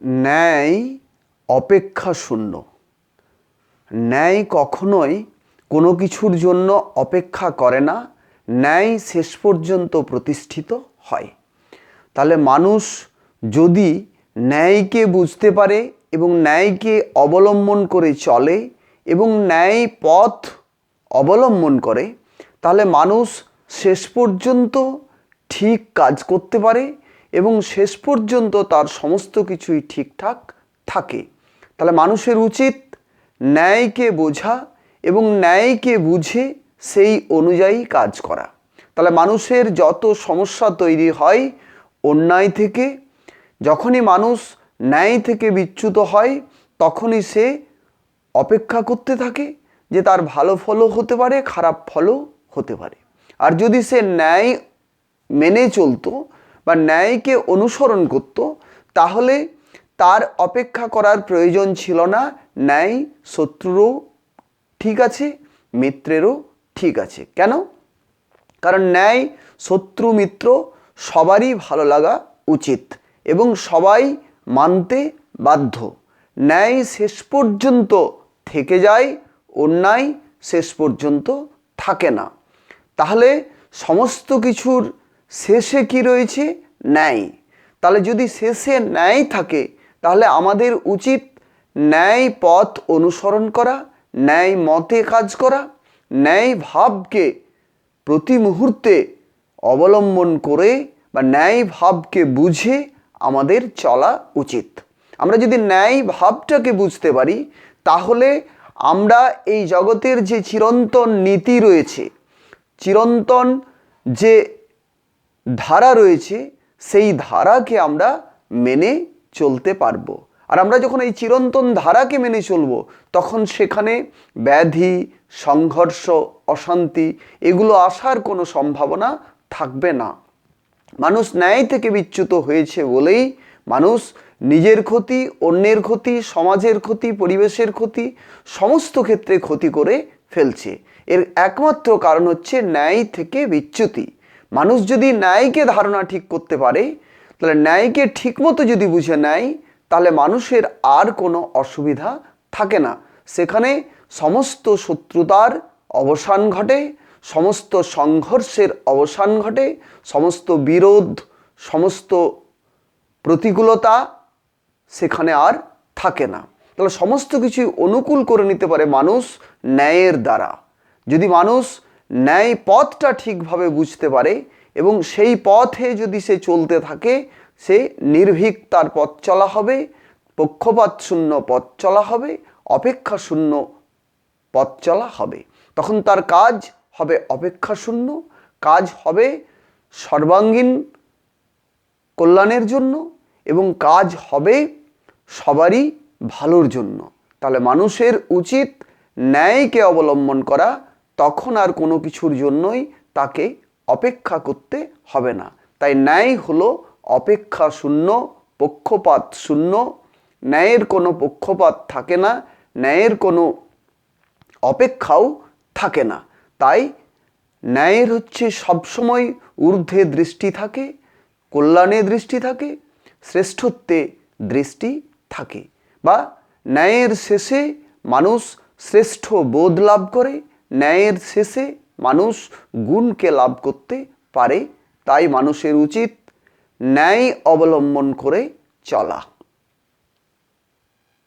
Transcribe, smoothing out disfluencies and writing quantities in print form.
ন্যায় অপেক্ষা শূন্য। ন্যায় কখনোই কোনো কিছুর জন্য অপেক্ষা করে না, ন্যায় শেষ পর্যন্ত প্রতিষ্ঠিত হয়। তাহলে মানুষ যদি ন্যায়কে বুঝতে পারে এবং ন্যায়কে অবলম্বন করে চলে এবং ন্যায় পথ অবলম্বন করে, তাহলে মানুষ শেষ পর্যন্ত ঠিক কাজ করতে পারে এবং শেষ পর্যন্ত তার সমস্ত কিছুই ঠিকঠাক থাকে। তাহলে মানুষের উচিত ন্যায়কে বোঝা এবং ন্যায়কে বুঝে সেই অনুযায়ী কাজ করা। তাহলে মানুষের যত সমস্যা তৈরি হয় অন্যায় থেকে, যখনই মানুষ ন্যায় থেকে বিচ্যুত হয় তখনই সে অপেক্ষা করতে থাকে যে তার ভালো ফলও হতে পারে, খারাপ ফলও হতে পারে। আর যদি সে ন্যায় মেনে চলতো বা ন্যায়কে অনুসরণ করত, তাহলে তার অপেক্ষা করার প্রয়োজন ছিল না। ন্যায় শত্রুরও ঠিক আছে, মিত্রেরও ঠিক আছে। কেন? কারণ ন্যায় শত্রু মিত্র সবারই ভালো লাগা উচিত এবং সবাই মানতে বাধ্য। ন্যায় শেষ পর্যন্ত থেকে যায়, অন্যায় শেষ পর্যন্ত থাকে না। তাহলে সমস্ত কিছুর শেষে কি রয়েছে? ন্যায়। তাহলে যদি শেষে ন্যায় থাকে, তাহলে আমাদের উচিত ন্যায় পথ অনুসরণ করা, ন্যায় মতে কাজ করা, ন্যায় ভাবকে প্রতি মুহূর্তে অবলম্বন করে বা ন্যায় ভাবকে বুঝে আমাদের চলা উচিত। আমরা যদি ন্যায় ভাবটাকে বুঝতে পারি, তাহলে আমরা এই জগতের যে চিরন্তন নীতি রয়েছে, চিরন্তন যে ধারা রয়েছে, সেই ধারাকে আমরা মেনে চলতে পারবো। আর আমরা যখন এই চিরন্তন ধারাকে মেনে চলব, তখন সেখানে ব্যাধি, সংঘর্ষ, অশান্তি এগুলো আসার কোনো সম্ভাবনা থাকবে না। মানুষ ন্যায় থেকে বিচ্যুত হয়েছে বলেই মানুষ নিজের ক্ষতি, অন্যের ক্ষতি, সমাজের ক্ষতি, পরিবেশের ক্ষতি, সমস্ত ক্ষেত্রে ক্ষতি করে ফেলছে। এর একমাত্র কারণ হচ্ছে ন্যায় থেকে বিচ্যুতি। মানুষ যদি ন্যায়কে ধারণা ঠিক করতে পারে, তাহলে ন্যায়কে ঠিকমতো যদি বুঝে নেয়, তাহলে মানুষের আর কোনো অসুবিধা থাকে না। সেখানে সমস্ত শত্রুতার অবসান ঘটে, সমস্ত সংঘর্ষের অবসান ঘটে, সমস্ত বিরোধ, সমস্ত প্রতিকূলতা সেখানে আর থাকে না। তাহলে সমস্ত কিছু অনুকূল করে নিতে পারে মানুষ ন্যায়ের দ্বারা। যদি মানুষ ন্যায় পথটা ঠিকভাবে বুঝতে পারে এবং সেই পথে যদি সে চলতে থাকে, সে নির্ভীক তার পথ চলা হবে, পক্ষপাত শূন্য পথ চলা হবে, অপেক্ষা শূন্য পথ চলা হবে। তখন তার কাজ হবে অপেক্ষা শূন্য, কাজ হবে সর্বাঙ্গীন কল্যাণের জন্য এবং কাজ হবে সবারই ভালোর জন্য। তাহলে মানুষের উচিত ন্যায়কে অবলম্বন করা, তখন আর কোনো কিছুর জন্যই তাকে অপেক্ষা করতে হবে না। তাই ন্যায় হলো অপেক্ষা শূন্য, পক্ষপাত শূন্য। ন্যায়ের কোনো পক্ষপাত থাকে না, ন্যায়ের কোনো অপেক্ষাও থাকে না। তাই ন্যায়ের হচ্ছে সবসময় ঊর্ধ্বে দৃষ্টি থাকে, কল্যাণে দৃষ্টি থাকে, শ্রেষ্ঠত্বে দৃষ্টি থাকে। বা ন্যায়ের শেষে মানুষ শ্রেষ্ঠ বোধ লাভ করে, ন্যায়ের শেষে মানুষ গুণকে লাভ করতে পারে। তাই মানুষের উচিত ন্যায় অবলম্বন করে চলা।